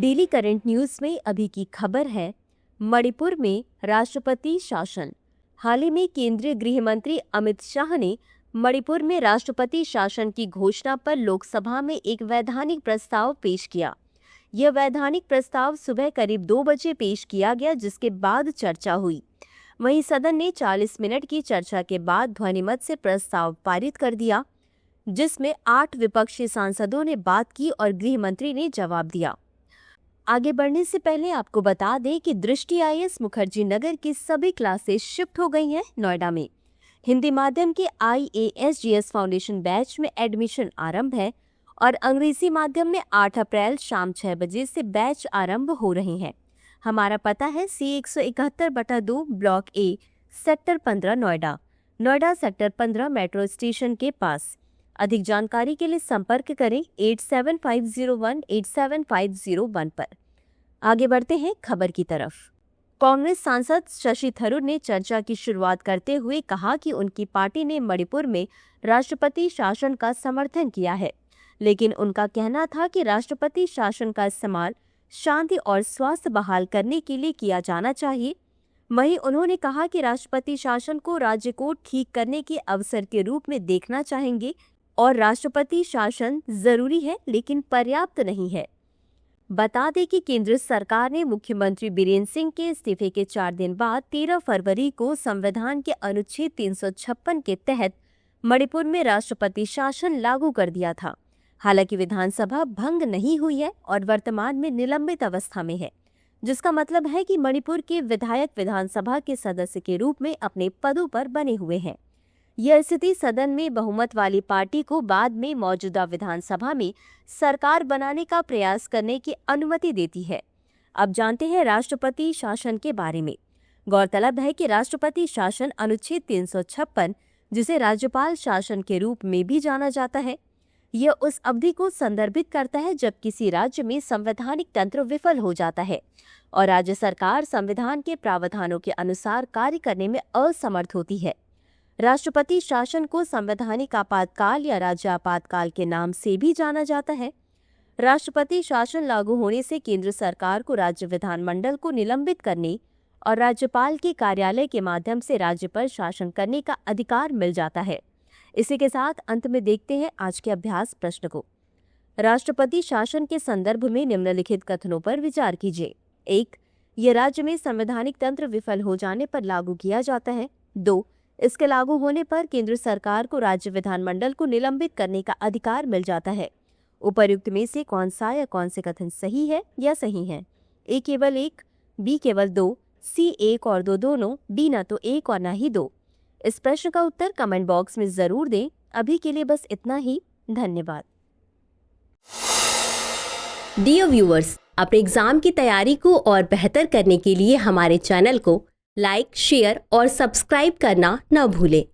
Daily current news में अभी की खबर है, मणिपुर में राष्ट्रपति शासन। हाल ही में केंद्रीय गृह मंत्री अमित शाह ने मणिपुर में राष्ट्रपति शासन की घोषणा पर लोकसभा में एक वैधानिक प्रस्ताव पेश किया। यह वैधानिक प्रस्ताव सुबह करीब 2 बजे पेश किया गया, जिसके बाद चर्चा हुई। वहीं सदन ने 40 मिनट की चर्चा के बाद ध्वनिमत से प्रस्ताव पारित कर दिया, जिसमें 8 विपक्षी सांसदों ने बात की और गृह मंत्री ने जवाब दिया। आगे बढ़ने से पहले आपको बता दें कि दृष्टि IAS मुखर्जी नगर की सभी क्लासेस शिफ्ट हो गई हैं नोएडा में। हिंदी माध्यम के IASGS फाउंडेशन बैच में एडमिशन आरंभ है और अंग्रेजी माध्यम में 8 अप्रैल शाम 6 बजे से बैच आरंभ हो रहे हैं। हमारा पता है C171/2 block A sector 15 Noida sector 15 metro station के पास। अधिक जानकारी के लिए संपर्क करें 8750187501 पर। आगे बढ़ते हैं खबर की तरफ। कांग्रेस सांसद शशि थरूर ने चर्चा की शुरुआत करते हुए कहा कि उनकी पार्टी ने मणिपुर में राष्ट्रपति शासन का समर्थन किया है, लेकिन उनका कहना था कि राष्ट्रपति शासन का इस्तेमाल शांति और स्वास्थ्य बहाल करने के लिए किया जाना चाहिए। वहीं उन्होंने कहा कि राष्ट्रपति शासन को राज्य को ठीक करने के अवसर के रूप में देखना चाहेंगे और राष्ट्रपति शासन जरूरी है लेकिन पर्याप्त नहीं है। बता दें कि केंद्र सरकार ने मुख्यमंत्री बीरेंद्र सिंह के इस्तीफे के 4 दिन बाद 13 फरवरी को संविधान के अनुच्छेद 356 के तहत मणिपुर में राष्ट्रपति शासन लागू कर दिया था। हालांकि विधानसभा भंग नहीं हुई है और वर्तमान में निलंबित अवस्था में है, जिसका मतलब है कि मणिपुर के विधायक विधानसभा के सदस्य के रूप में अपने पदों पर बने हुए हैं। यह स्थिति सदन में बहुमत वाली पार्टी को बाद में मौजूदा विधानसभा में सरकार बनाने का प्रयास करने की अनुमति देती है। अब जानते हैं राष्ट्रपति शासन के बारे में। गौरतलब है कि राष्ट्रपति शासन अनुच्छेद 356, जिसे राज्यपाल शासन के रूप में भी जाना जाता है, यह उस अवधि को संदर्भित करता है जब किसी राज्य में संवैधानिक तंत्र विफल हो जाता है और राज्य सरकार संविधान के प्रावधानों के अनुसार कार्य करने में असमर्थ होती है। राष्ट्रपति शासन को संवैधानिक आपातकाल या राज्य आपातकाल के नाम से भी जाना जाता है। राष्ट्रपति शासन लागू होने से केंद्र सरकार को राज्य विधानमंडल को निलंबित करने और राज्यपाल के कार्यालय के माध्यम से राज्य पर शासन करने का अधिकार मिल जाता है। इसी के साथ अंत में देखते हैं आज के अभ्यास प्रश्न को। राष्ट्रपति शासन के संदर्भ में निम्नलिखित कथनों पर विचार कीजिए। 1. यह राज्य में संवैधानिक तंत्र विफल हो जाने पर लागू किया जाता है। 2. इसके लागू होने पर केंद्र सरकार को राज्य विधानमंडल को निलंबित करने का अधिकार मिल जाता है। उपर्युक्त में से कौन सा या कौन से कथन सही है या सही है? A केवल 1, B केवल 2, C 1 और 2 दोनों, D न तो 1 और न ही 2। इस प्रश्न का उत्तर कमेंट बॉक्स में जरूर दें। अभी के लिए बस इतना ही। धन्यवाद। डियर व्यूअर्स, अपने एग्जाम की तैयारी को और बेहतर करने के लिए हमारे चैनल को लाइक, शेयर और सब्सक्राइब करना न भूलें।